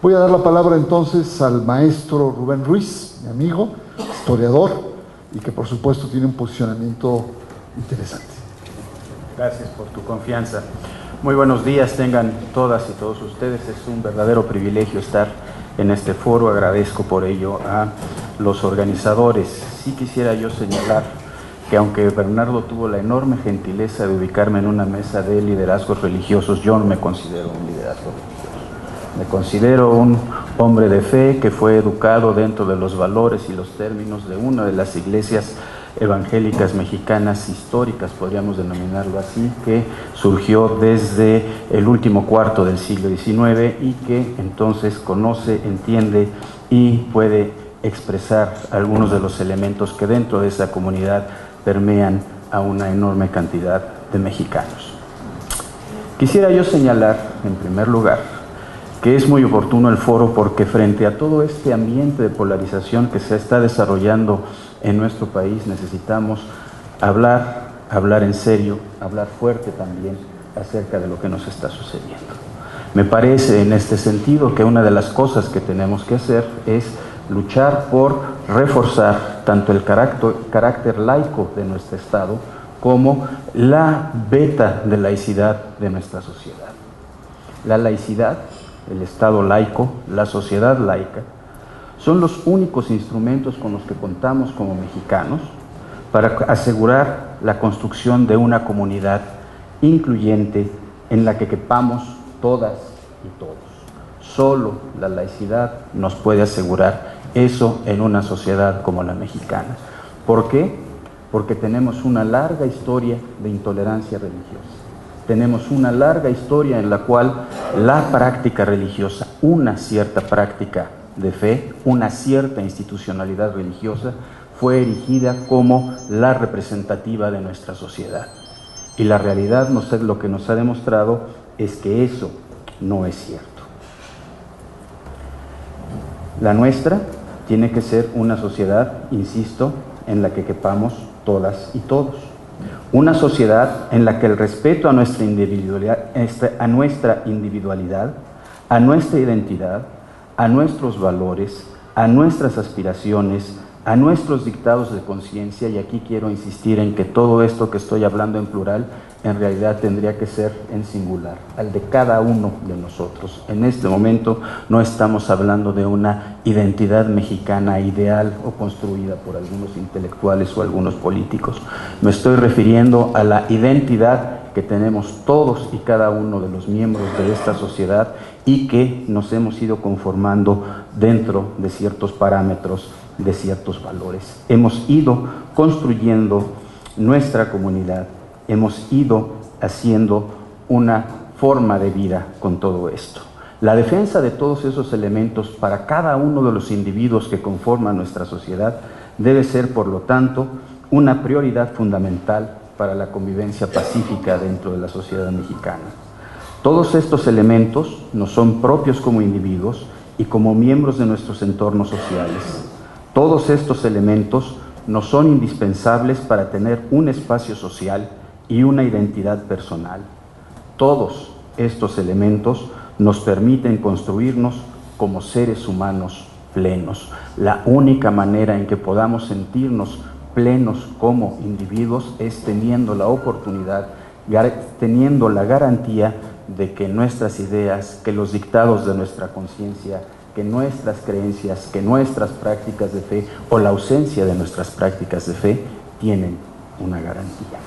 Voy a dar la palabra entonces al maestro Rubén Ruiz, mi amigo, historiador, y que por supuesto tiene un posicionamiento interesante. Gracias por tu confianza. Muy buenos días tengan todas y todos ustedes. Es un verdadero privilegio estar en este foro. Agradezco por ello a los organizadores. Sí quisiera yo señalar que aunque Bernardo tuvo la enorme gentileza de ubicarme en una mesa de liderazgos religiosos, yo no me considero un liderazgo religioso. Me considero un hombre de fe que fue educado dentro de los valores y los términos de una de las iglesias evangélicas mexicanas históricas, podríamos denominarlo así, que surgió desde el último cuarto del siglo XIX y que entonces conoce, entiende y puede expresar algunos de los elementos que dentro de esa comunidad permean a una enorme cantidad de mexicanos. Quisiera yo señalar, en primer lugar, que es muy oportuno el foro porque frente a todo este ambiente de polarización que se está desarrollando en nuestro país, necesitamos hablar en serio, hablar fuerte también acerca de lo que nos está sucediendo. Me parece en este sentido que una de las cosas que tenemos que hacer es luchar por reforzar tanto el carácter laico de nuestro Estado como la veta de laicidad de nuestra sociedad. La laicidad, el Estado laico, la sociedad laica, son los únicos instrumentos con los que contamos como mexicanos para asegurar la construcción de una comunidad incluyente en la que quepamos todas y todos. Solo la laicidad nos puede asegurar eso en una sociedad como la mexicana. ¿Por qué? Porque tenemos una larga historia de intolerancia religiosa. Tenemos una larga historia en la cual la práctica religiosa, una cierta práctica de fe, una cierta institucionalidad religiosa, fue erigida como la representativa de nuestra sociedad. Y la realidad, lo que nos ha demostrado es que eso no es cierto. La nuestra tiene que ser una sociedad, insisto, en la que quepamos todas y todos. Una sociedad en la que el respeto a nuestra individualidad, a nuestra identidad, a nuestros valores, a nuestras aspiraciones, a nuestros dictados de conciencia, y aquí quiero insistir en que todo esto que estoy hablando en plural, en realidad tendría que ser en singular, al de cada uno de nosotros. En este momento no estamos hablando de una identidad mexicana ideal o construida por algunos intelectuales o algunos políticos. Me estoy refiriendo a la identidad que tenemos todos y cada uno de los miembros de esta sociedad y que nos hemos ido conformando dentro de ciertos parámetros, de ciertos valores. Hemos ido construyendo nuestra comunidad, hemos ido haciendo una forma de vida con todo esto. La defensa de todos esos elementos para cada uno de los individuos que conforman nuestra sociedad debe ser, por lo tanto, una prioridad fundamental para la convivencia pacífica dentro de la sociedad mexicana. Todos estos elementos nos son propios como individuos y como miembros de nuestros entornos sociales. Todos estos elementos nos son indispensables para tener un espacio social y una identidad personal. Todos estos elementos nos permiten construirnos como seres humanos plenos. La única manera en que podamos sentirnos plenos como individuos es teniendo la oportunidad, teniendo la garantía de que nuestras ideas, que los dictados de nuestra conciencia, que nuestras creencias, que nuestras prácticas de fe o la ausencia de nuestras prácticas de fe tienen una garantía.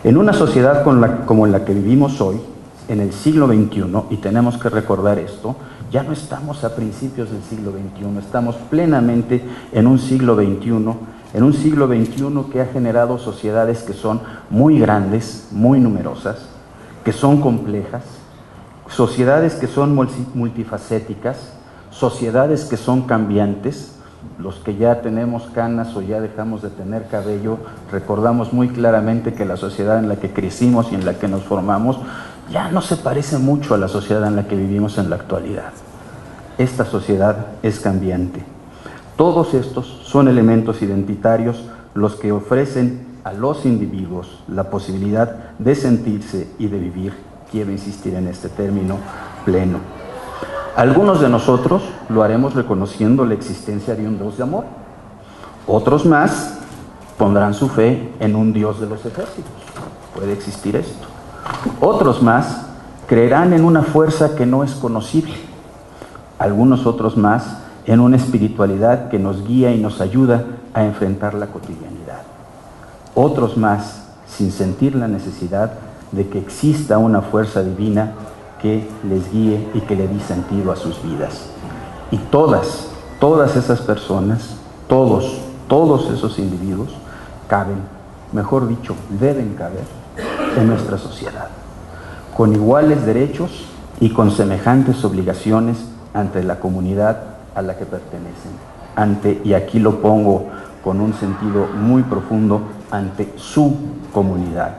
En una sociedad como la que vivimos hoy, en el siglo XXI, y tenemos que recordar esto, ya no estamos a principios del siglo XXI, estamos plenamente en un siglo XXI que ha generado sociedades que son muy grandes, muy numerosas, que son complejas, sociedades que son multifacéticas, sociedades que son cambiantes. Los que ya tenemos canas o ya dejamos de tener cabello, recordamos muy claramente que la sociedad en la que crecimos y en la que nos formamos ya no se parece mucho a la sociedad en la que vivimos en la actualidad. Esta sociedad es cambiante. Todos estos son elementos identitarios los que ofrecen a los individuos la posibilidad de sentirse y de vivir, quiero insistir en este término, pleno. Algunos de nosotros lo haremos reconociendo la existencia de un Dios de amor. Otros más pondrán su fe en un Dios de los ejércitos. Puede existir esto. Otros más creerán en una fuerza que no es conocible. Algunos otros más en una espiritualidad que nos guía y nos ayuda a enfrentar la cotidianidad. Otros más sin sentir la necesidad de que exista una fuerza divina que les guíe y que le dé sentido a sus vidas. Y todas esas personas, todos esos individuos caben, mejor dicho, deben caber en nuestra sociedad, con iguales derechos y con semejantes obligaciones ante la comunidad a la que pertenecen, y aquí lo pongo con un sentido muy profundo, ante su comunidad.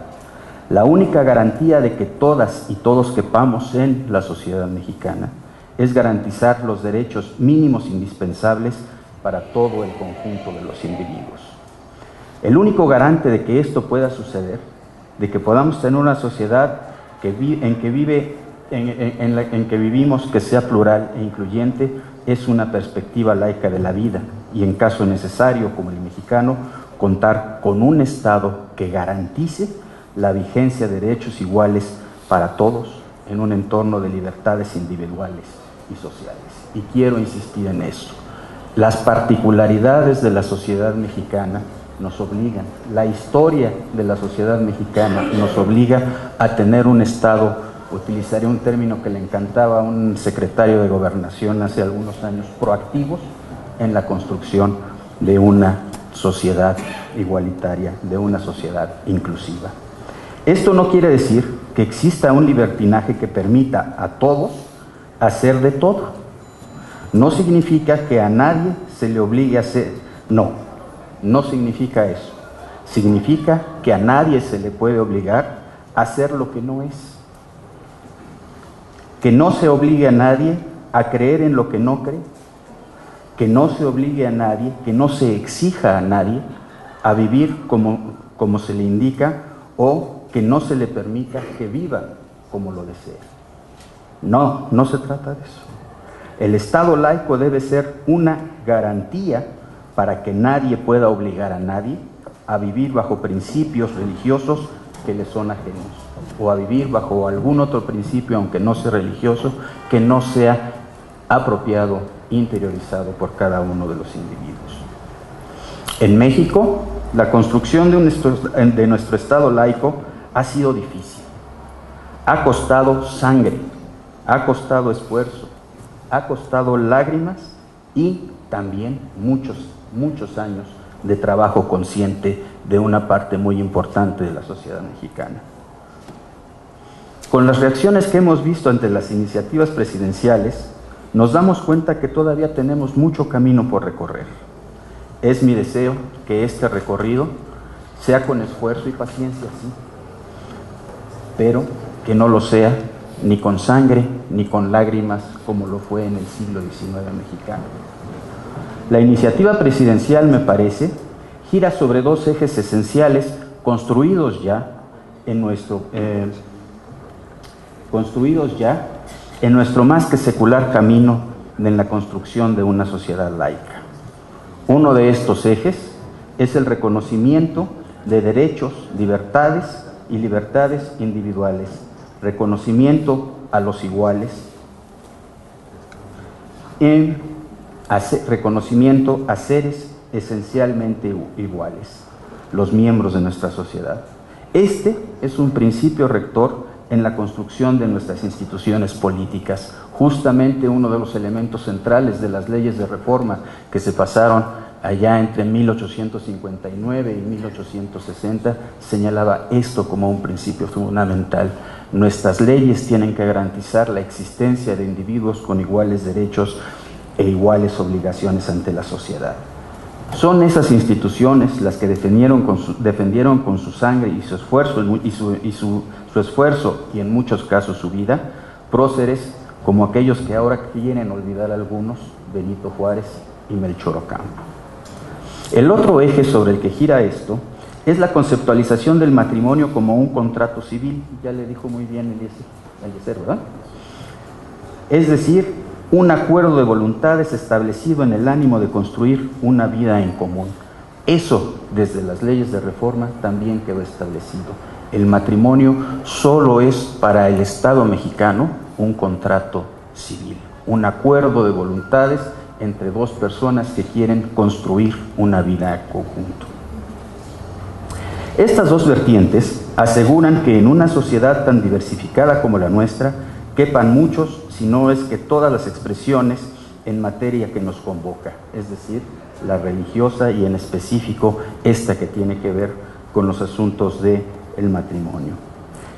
La única garantía de que todas y todos quepamos en la sociedad mexicana es garantizar los derechos mínimos indispensables para todo el conjunto de los individuos. El único garante de que esto pueda suceder, de que podamos tener una sociedad en que vivimos, que sea plural e incluyente, es una perspectiva laica de la vida y, en caso necesario, como el mexicano, contar con un Estado que garantice la vigencia de derechos iguales para todos en un entorno de libertades individuales y sociales. Y quiero insistir en eso. Las particularidades de la sociedad mexicana nos obligan, la historia de la sociedad mexicana nos obliga a tener un Estado, utilizaré un término que le encantaba a un secretario de Gobernación hace algunos años, proactivos en la construcción de una sociedad igualitaria, de una sociedad inclusiva. Esto no quiere decir que exista un libertinaje que permita a todos hacer de todo. No significa que a nadie se le obligue a hacer, no significa eso. Significa que a nadie se le puede obligar a hacer lo que no es. Que no se obligue a nadie a creer en lo que no cree. Que no se obligue a nadie, que no se exija a nadie a vivir como se le indica, o que no se le permita que viva como lo desea. No se trata de eso. El Estado laico debe ser una garantía para que nadie pueda obligar a nadie a vivir bajo principios religiosos que le son ajenos, o a vivir bajo algún otro principio, aunque no sea religioso, que no sea apropiado, interiorizado por cada uno de los individuos. En México, la construcción de nuestro Estado laico ha sido difícil. Ha costado sangre, ha costado esfuerzo, ha costado lágrimas y también muchos años de trabajo consciente de una parte muy importante de la sociedad mexicana. Con las reacciones que hemos visto ante las iniciativas presidenciales, nos damos cuenta que todavía tenemos mucho camino por recorrer. Es mi deseo que este recorrido sea con esfuerzo y paciencia, sí, pero que no lo sea ni con sangre ni con lágrimas como lo fue en el siglo XIX mexicano. La iniciativa presidencial, me parece, gira sobre dos ejes esenciales construidos ya en nuestro más que secular camino en la construcción de una sociedad laica. Uno de estos ejes es el reconocimiento de derechos, libertades y libertades individuales, reconocimiento a los iguales, reconocimiento a seres esencialmente iguales, los miembros de nuestra sociedad. Este es un principio rector en la construcción de nuestras instituciones políticas, justamente uno de los elementos centrales de las leyes de reforma que se pasaron allá entre 1859 y 1860, señalaba esto como un principio fundamental. Nuestras leyes tienen que garantizar la existencia de individuos con iguales derechos e iguales obligaciones ante la sociedad. Son esas instituciones las que defendieron con su sangre y su esfuerzo, su esfuerzo y en muchos casos su vida, próceres como aquellos que ahora quieren olvidar algunos, Benito Juárez y Melchor Ocampo. El otro eje sobre el que gira esto es la conceptualización del matrimonio como un contrato civil, ya le dijo muy bien Eliezer, ¿verdad? Es decir, un acuerdo de voluntades establecido en el ánimo de construir una vida en común. Eso, desde las leyes de reforma, también quedó establecido. El matrimonio solo es para el Estado mexicano un contrato civil, un acuerdo de voluntades entre dos personas que quieren construir una vida en conjunto. Estas dos vertientes aseguran que en una sociedad tan diversificada como la nuestra quepan muchos, si no es que todas las expresiones en materia que nos convoca, es decir, la religiosa y en específico esta que tiene que ver con los asuntos del matrimonio.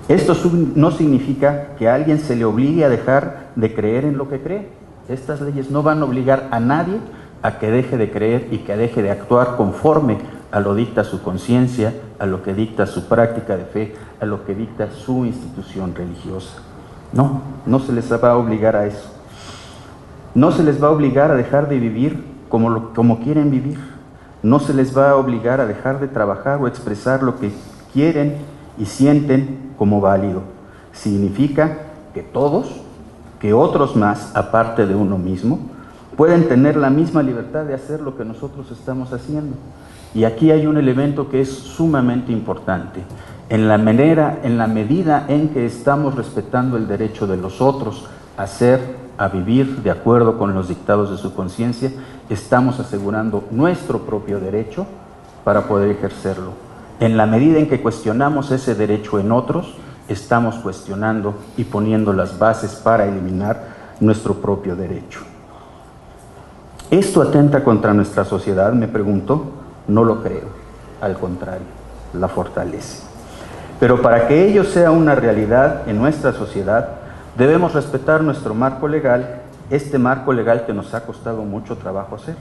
Esto no significa que a alguien se le obligue a dejar de creer en lo que cree. Estas leyes no van a obligar a nadie a que deje de creer y que deje de actuar conforme a lo dicta su conciencia, a lo que dicta su práctica de fe, a lo que dicta su institución religiosa. No, no se les va a obligar a eso. No se les va a obligar a dejar de vivir como quieren vivir. No se les va a obligar a dejar de trabajar o expresar lo que quieren y sienten como válido. Significa que todos, que otros más, aparte de uno mismo, pueden tener la misma libertad de hacer lo que nosotros estamos haciendo. Y aquí hay un elemento que es sumamente importante. En la medida en que estamos respetando el derecho de los otros a vivir de acuerdo con los dictados de su conciencia, estamos asegurando nuestro propio derecho para poder ejercerlo. En la medida en que cuestionamos ese derecho en otros, estamos cuestionando y poniendo las bases para eliminar nuestro propio derecho. ¿Esto atenta contra nuestra sociedad?, me pregunto. No lo creo, al contrario, la fortalece. Pero para que ello sea una realidad en nuestra sociedad, debemos respetar nuestro marco legal, este marco legal que nos ha costado mucho trabajo hacer.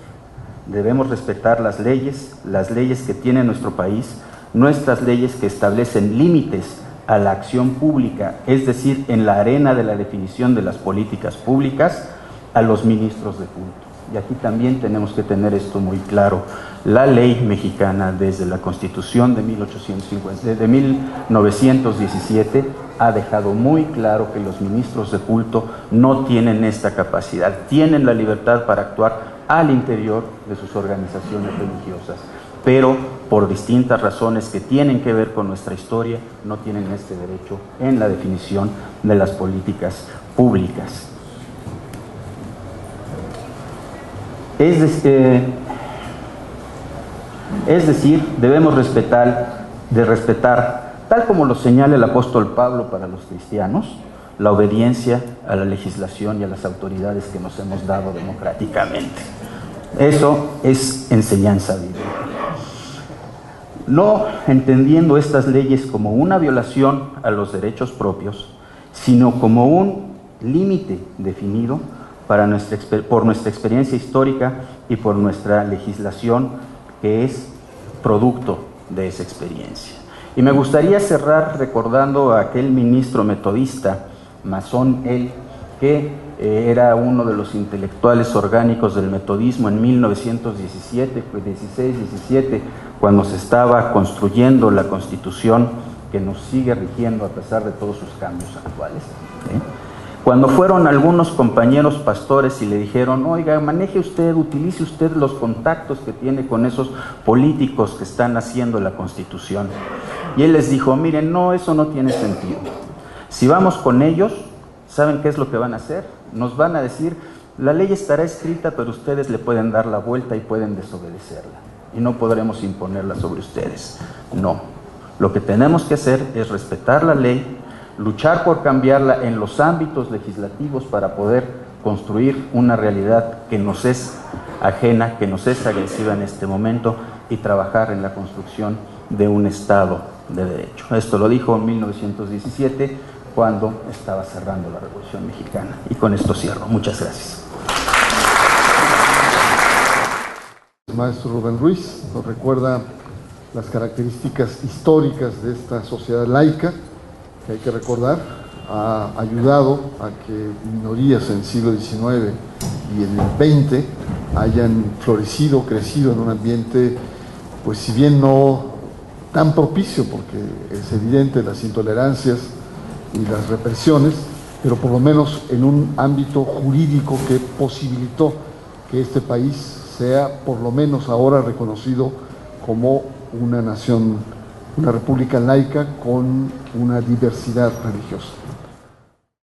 Debemos respetar las leyes que tiene nuestro país, nuestras leyes que establecen límites a la acción pública, es decir, en la arena de la definición de las políticas públicas, a los ministros de culto. Y aquí también tenemos que tener esto muy claro. La ley mexicana, desde la Constitución de 1917, ha dejado muy claro que los ministros de culto no tienen esta capacidad. Tienen la libertad para actuar al interior de sus organizaciones religiosas, pero por distintas razones que tienen que ver con nuestra historia, no tienen este derecho en la definición de las políticas públicas. Es decir, debemos respetar, tal como lo señala el apóstol Pablo para los cristianos, la obediencia a la legislación y a las autoridades que nos hemos dado democráticamente. Eso es enseñanza bíblica. No entendiendo estas leyes como una violación a los derechos propios, sino como un límite definido por nuestra experiencia histórica y por nuestra legislación, que es producto de esa experiencia. Y me gustaría cerrar recordando a aquel ministro metodista, masón él, que era uno de los intelectuales orgánicos del metodismo en 1917, 16-17, cuando se estaba construyendo la Constitución que nos sigue rigiendo a pesar de todos sus cambios actuales. Cuando fueron algunos compañeros pastores y le dijeron: oiga, maneje usted, utilice usted los contactos que tiene con esos políticos que están haciendo la Constitución. Y él les dijo: miren, no, eso no tiene sentido. Si vamos con ellos, ¿saben qué es lo que van a hacer? Nos van a decir: la ley estará escrita, pero ustedes le pueden dar la vuelta y pueden desobedecerla, y no podremos imponerla sobre ustedes. No, lo que tenemos que hacer es respetar la ley, luchar por cambiarla en los ámbitos legislativos para poder construir una realidad que nos es ajena, que nos es agresiva en este momento, y trabajar en la construcción de un Estado de Derecho. Esto lo dijo en 1917, cuando estaba cerrando la Revolución Mexicana. Y con esto cierro. Muchas gracias. El maestro Rubén Ruiz nos recuerda las características históricas de esta sociedad laica, que hay que recordar, ha ayudado a que minorías en el siglo XIX y en el XX hayan florecido, crecido en un ambiente, pues si bien no tan propicio, porque es evidente las intolerancias y las represiones, pero por lo menos en un ámbito jurídico que posibilitó que este país sea por lo menos ahora reconocido como una nación, una república laica con una diversidad religiosa.